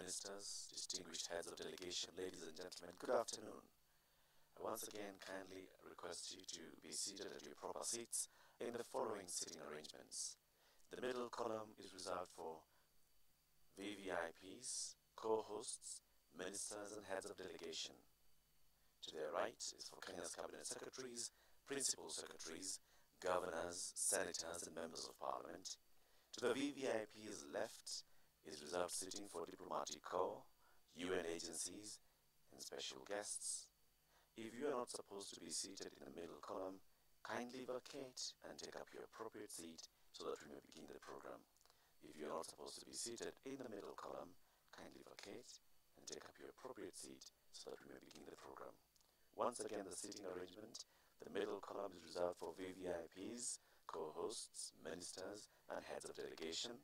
ministers, distinguished heads of delegation, ladies and gentlemen, good afternoon. I once again kindly request you to be seated at your proper seats in the following seating arrangements. The middle column is reserved for VVIPs, co-hosts, ministers and heads of delegation. To their right is for Kenya's cabinet secretaries, principal secretaries, governors, senators and members of parliament. To the VVIP's left is reserved seating for diplomatic corps, UN agencies and special guests. If you are not supposed to be seated in the middle column, kindly vacate and take up your appropriate seat so that we may begin the program. If you are not supposed to be seated in the middle column, kindly vacate and take up your appropriate seat so that we may begin the program. Once again, the seating arrangement: the middle column is reserved for VVIPs, co-hosts, ministers and heads of delegation.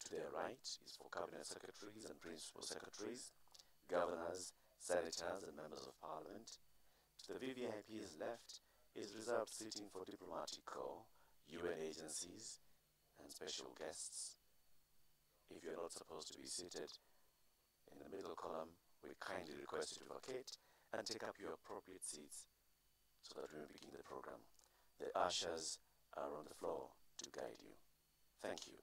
To their right is for cabinet secretaries and principal secretaries, governors, senators and members of parliament. To the VVIP's left is reserved seating for diplomatic corps, UN agencies and special guests. If you are not supposed to be seated in the middle column, we kindly request you to vacate and take up your appropriate seats so that we may begin the program. The ushers are on the floor to guide you. Thank you.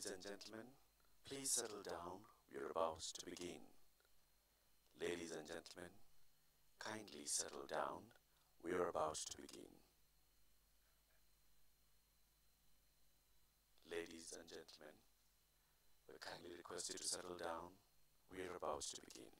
Ladies and gentlemen, please settle down. We are about to begin. Ladies and gentlemen, kindly settle down. We are about to begin. Ladies and gentlemen, we kindly request you to settle down. We are about to begin.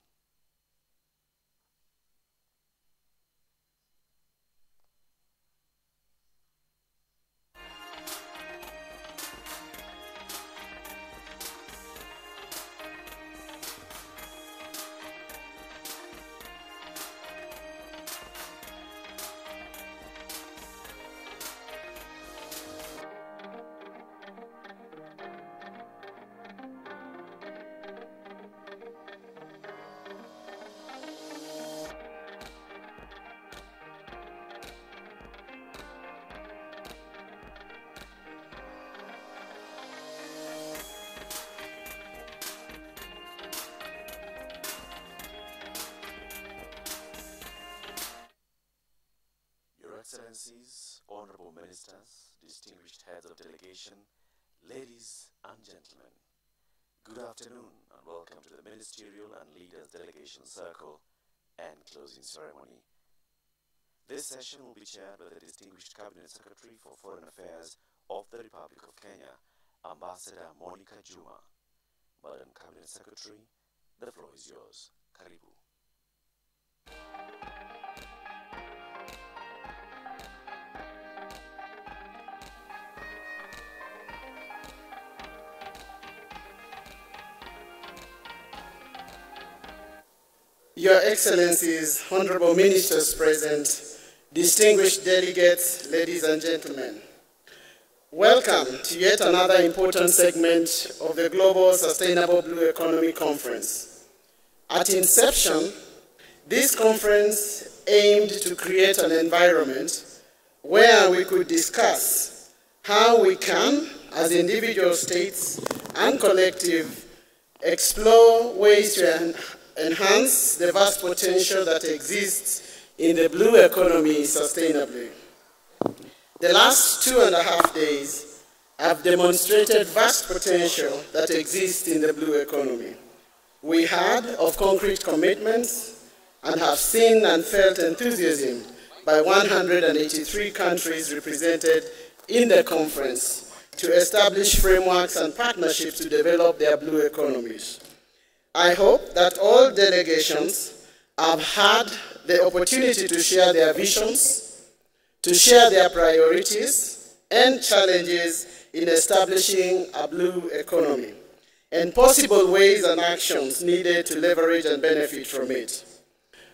Excellencies, Honorable Ministers, distinguished heads of delegation, ladies and gentlemen, good afternoon and welcome to the Ministerial and Leaders Delegation Circle and Closing Ceremony. This session will be chaired by the distinguished Cabinet Secretary for Foreign Affairs of the Republic of Kenya, Ambassador Monica Juma. Madam Cabinet Secretary, the floor is yours. Karibu. Your Excellencies, Honorable Ministers present, distinguished delegates, ladies and gentlemen, welcome to yet another important segment of the Global Sustainable Blue Economy Conference. At inception, this conference aimed to create an environment where we could discuss how we can, as individual states and collective, explore ways to enhance the vast potential that exists in the blue economy sustainably. The last 2.5 days have demonstrated vast potential that exists in the blue economy. We heard of concrete commitments and have seen and felt enthusiasm by 183 countries represented in the conference to establish frameworks and partnerships to develop their blue economies. I hope that all delegations have had the opportunity to share their visions, to share their priorities and challenges in establishing a blue economy, and possible ways and actions needed to leverage and benefit from it.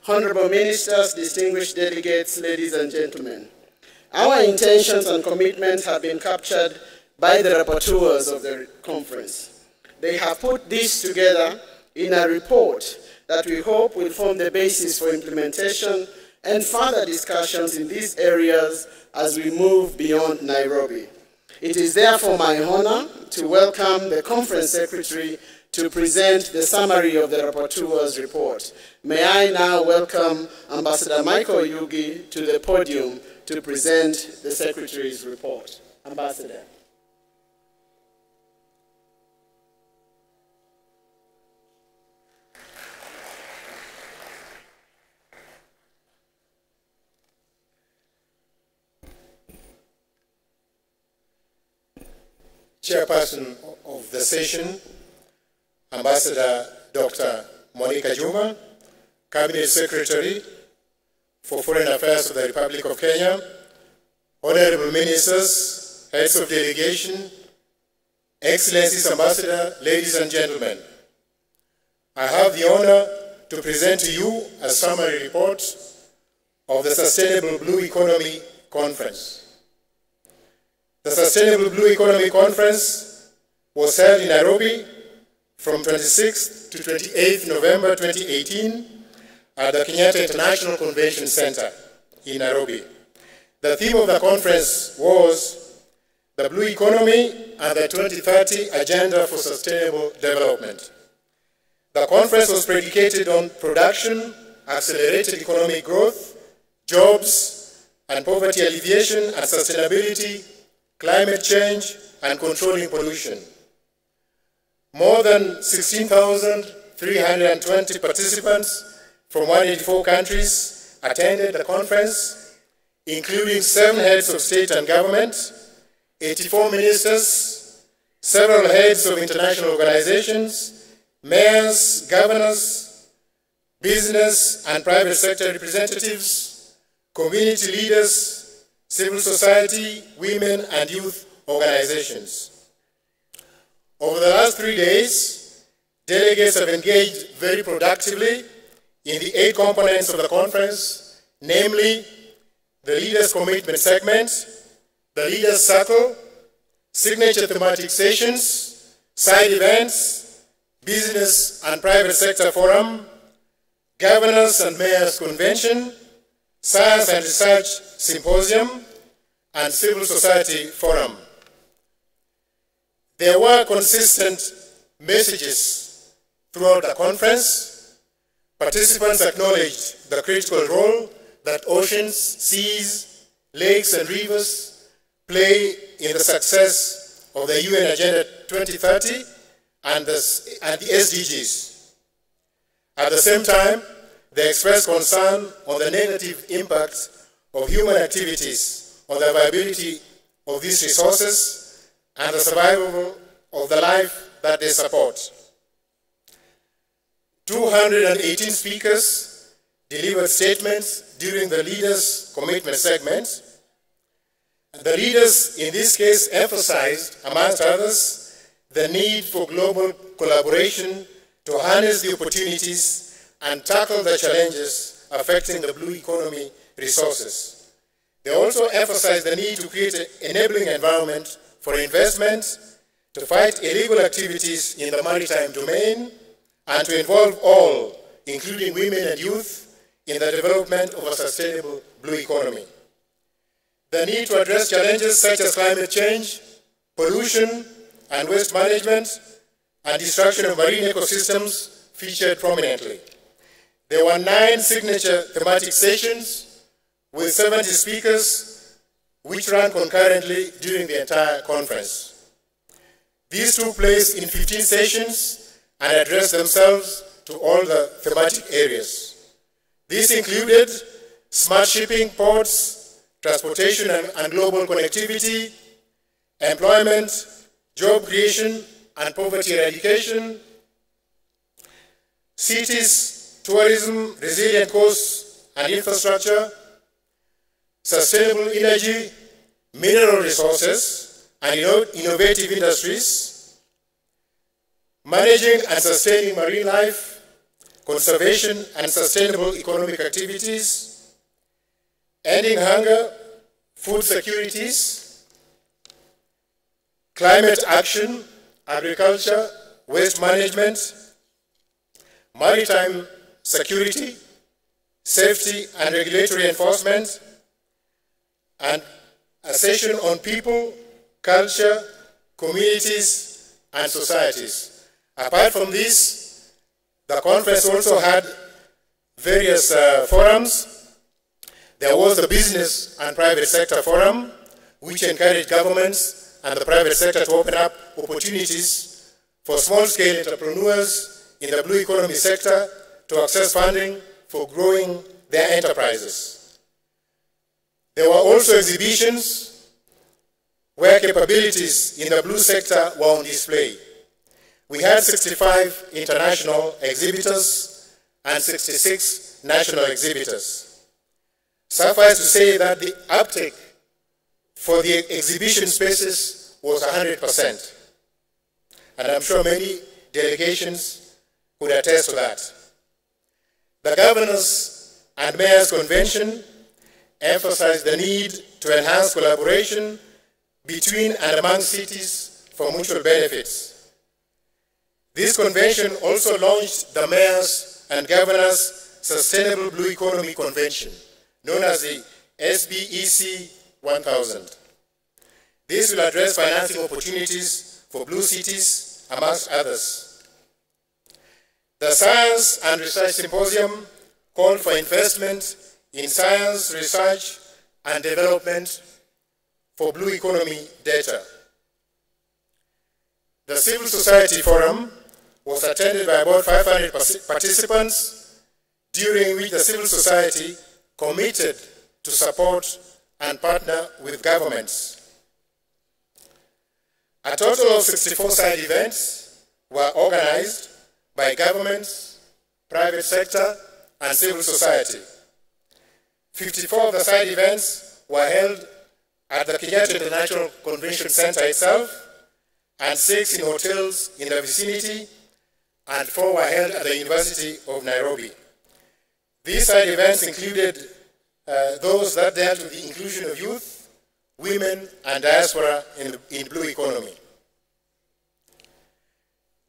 Honorable Ministers, distinguished delegates, ladies and gentlemen, our intentions and commitments have been captured by the rapporteurs of the conference. They have put this together in a report that we hope will form the basis for implementation and further discussions in these areas as we move beyond Nairobi. It is therefore my honor to welcome the Conference Secretary to present the summary of the rapporteur's report. May I now welcome Ambassador Michael Yugi to the podium to present the Secretary's report. Ambassador. Chairperson of the session, Ambassador Dr. Monica Juma, Cabinet Secretary for Foreign Affairs of the Republic of Kenya, Honorable Ministers, Heads of Delegation, Excellencies, Ambassador, ladies and gentlemen, I have the honor to present to you a summary report of the Sustainable Blue Economy Conference. The Sustainable Blue Economy Conference was held in Nairobi from 26th to 28th November 2018 at the Kenyatta International Convention Center in Nairobi. The theme of the conference was the Blue Economy and the 2030 Agenda for Sustainable Development. The conference was predicated on production, accelerated economic growth, jobs, and poverty alleviation and sustainability, climate change, and controlling pollution. More than 16,320 participants from 184 countries attended the conference, including 7 heads of state and government, 84 ministers, several heads of international organizations, mayors, governors, business and private sector representatives, community leaders, civil society, women and youth organizations. Over the last 3 days, delegates have engaged very productively in the 8 components of the conference, namely the Leaders' Commitment segment, the Leaders' Circle, signature thematic sessions, side events, business and private sector forum, governors and mayors convention, science and research symposium, and civil society forum. There were consistent messages throughout the conference. Participants acknowledged the critical role that oceans, seas, lakes, and rivers play in the success of the UN Agenda 2030 and the SDGs. At the same time, they expressed concern on the negative impact of human activities on the viability of these resources and the survival of the life that they support. 218 speakers delivered statements during the Leaders' Commitment segment. The leaders in this case emphasized, amongst others, the need for global collaboration to harness the opportunities and tackle the challenges affecting the blue economy resources. They also emphasized the need to create an enabling environment for investment, to fight illegal activities in the maritime domain, and to involve all, including women and youth, in the development of a sustainable blue economy. The need to address challenges such as climate change, pollution and waste management, and destruction of marine ecosystems featured prominently. There were 9 signature thematic sessions with 70 speakers, which ran concurrently during the entire conference. These took place in 15 sessions and addressed themselves to all the thematic areas. These included smart shipping, ports, transportation and global connectivity, employment, job creation and poverty eradication, cities, tourism, resilient coasts and infrastructure, sustainable energy, mineral resources, and innovative industries, managing and sustaining marine life, conservation and sustainable economic activities, ending hunger, food securities, climate action, agriculture, waste management, maritime security, safety and regulatory enforcement, and a session on people, culture, communities, and societies. Apart from this, the conference also had various forums. There was the Business and Private Sector Forum, which encouraged governments and the private sector to open up opportunities for small-scale entrepreneurs in the blue economy sector to access funding for growing their enterprises. There were also exhibitions where capabilities in the blue sector were on display. We had 65 international exhibitors and 66 national exhibitors. Suffice to say that the uptake for the exhibition spaces was 100%. And I'm sure many delegations could attest to that. The Governors and Mayors Convention emphasized the need to enhance collaboration between and among cities for mutual benefits. This convention also launched the Mayors and Governors Sustainable Blue Economy Convention, known as the SBEC 1000. This will address financing opportunities for blue cities, amongst others. The Science and Research Symposium called for investment in science, research, and development for blue economy data. The Civil Society Forum was attended by about 500 participants, during which the civil society committed to support and partner with governments. A total of 64 side events were organized by governments, private sector, and civil society. 54 of the side events were held at the Kenyatta International Convention Center itself, and 6 in hotels in the vicinity, and 4 were held at the University of Nairobi. These side events included those that dealt with the inclusion of youth, women, and diaspora in blue economy.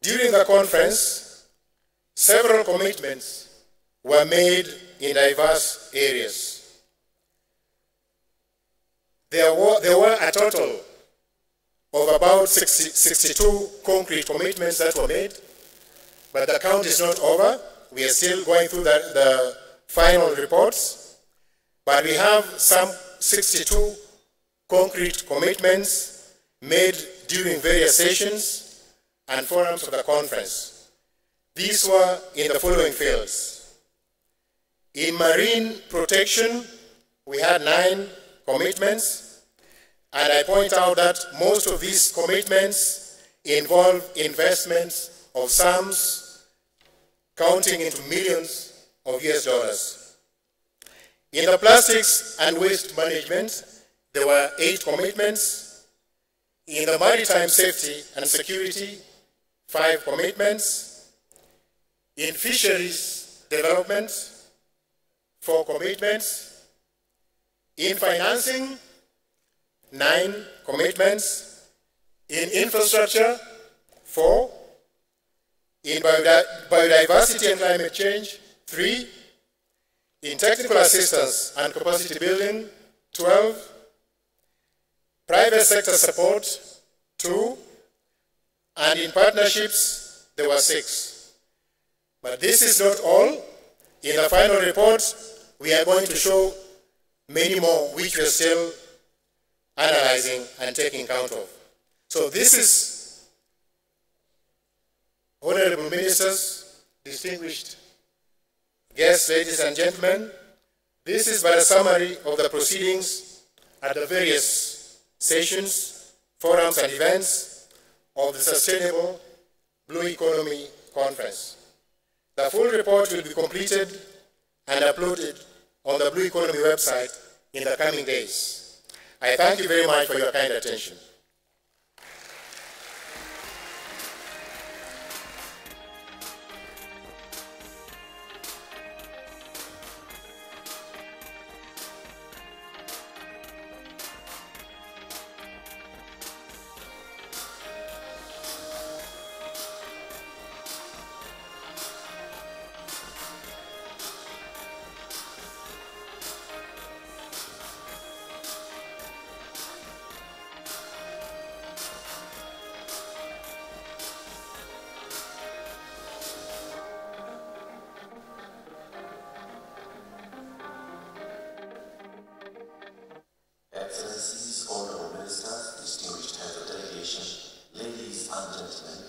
During the conference, several commitments were made in diverse areas. There were a total of about 62 concrete commitments that were made, but the count is not over. We are still going through the final reports, but we have some 62 concrete commitments made during various sessions and forums of the conference. These were in the following fields. In marine protection, we had 9 commitments, and I point out that most of these commitments involve investments of sums counting into millions of US dollars. In the plastics and waste management, there were 8 commitments. In the maritime safety and security, 5 commitments. In fisheries development, 4 commitments. In financing, 9 commitments. In infrastructure, 4. In biodiversity and climate change, 3. In technical assistance and capacity building, 12. Private sector support, 2. And in partnerships, there were 6. But this is not all. In the final report, we are going to show many more which we are still analyzing and taking count of. So this is, honorable ministers, distinguished guests, ladies and gentlemen, this is but a summary of the proceedings at the various sessions, forums, and events of the Sustainable Blue Economy Conference. The full report will be completed and uploaded on the Blue Economy website in the coming days. I thank you very much for your kind attention. Excellencies, honorable ministers, distinguished heads of delegation, ladies and gentlemen,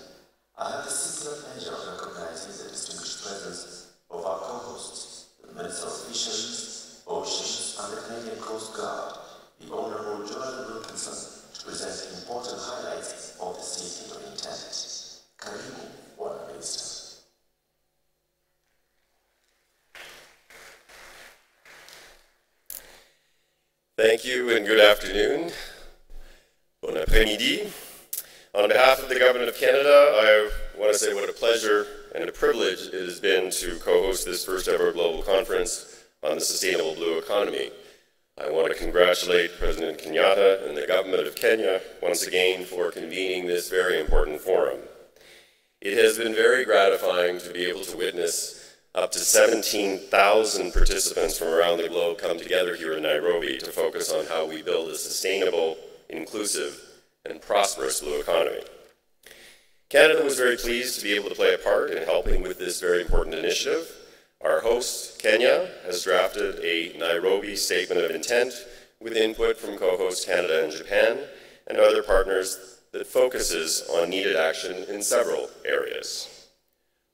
I have the singular pleasure of recognizing the distinguished presence of our co-hosts, the Minister of Fisheries, Oceans, and the Canadian Coast Guard, the Honorable Jonathan Wilkinson, to present important highlights of the statement of intent. Karibu, Honorable Minister. Thank you and good afternoon. Bon après-midi. On behalf of the Government of Canada, I want to say what a pleasure and a privilege it has been to co-host this first ever global conference on the sustainable blue economy. I want to congratulate President Kenyatta and the Government of Kenya once again for convening this very important forum. It has been very gratifying to be able to witness up to 17,000 participants from around the globe come together here in Nairobi to focus on how we build a sustainable, inclusive, and prosperous blue economy. Canada was very pleased to be able to play a part in helping with this very important initiative. Our host, Kenya, has drafted a Nairobi Statement of Intent with input from co-hosts Canada and Japan and other partners that focuses on needed action in several areas.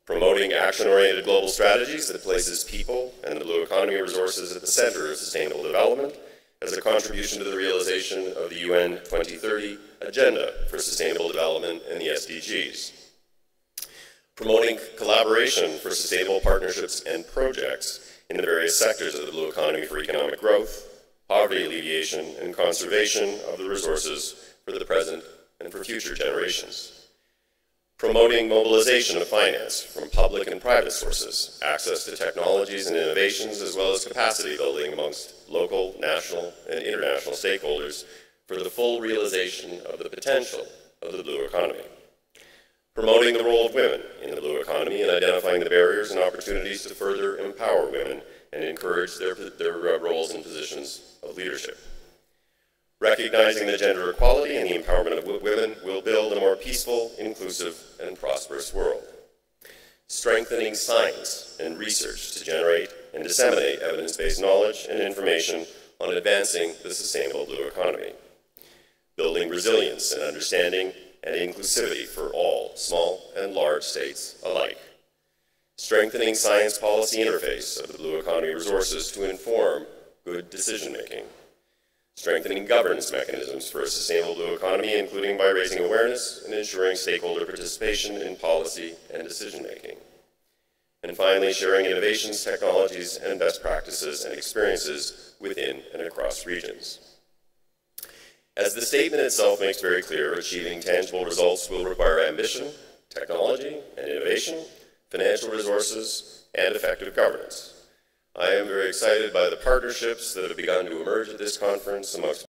Promoting action-oriented global strategies that places people and the blue economy resources at the center of sustainable development as a contribution to the realization of the UN 2030 Agenda for Sustainable Development and the SDGs. Promoting collaboration for sustainable partnerships and projects in the various sectors of the blue economy for economic growth, poverty alleviation, and conservation of the resources for the present and for future generations. Promoting mobilization of finance from public and private sources, access to technologies and innovations, as well as capacity building amongst local, national, and international stakeholders for the full realization of the potential of the blue economy. Promoting the role of women in the blue economy and identifying the barriers and opportunities to further empower women and encourage their roles and positions of leadership. Recognizing the gender equality and the empowerment of women will build a more peaceful, inclusive, and prosperous world. Strengthening science and research to generate and disseminate evidence-based knowledge and information on advancing the sustainable blue economy. Building resilience and understanding and inclusivity for all, small and large states alike. Strengthening science policy interface of the blue economy resources to inform good decision-making. Strengthening governance mechanisms for a sustainable blue economy, including by raising awareness and ensuring stakeholder participation in policy and decision-making. And finally, sharing innovations, technologies, and best practices and experiences within and across regions. As the statement itself makes very clear, achieving tangible results will require ambition, technology and innovation, financial resources, and effective governance. I am very excited by the partnerships that have begun to emerge at this conference amongst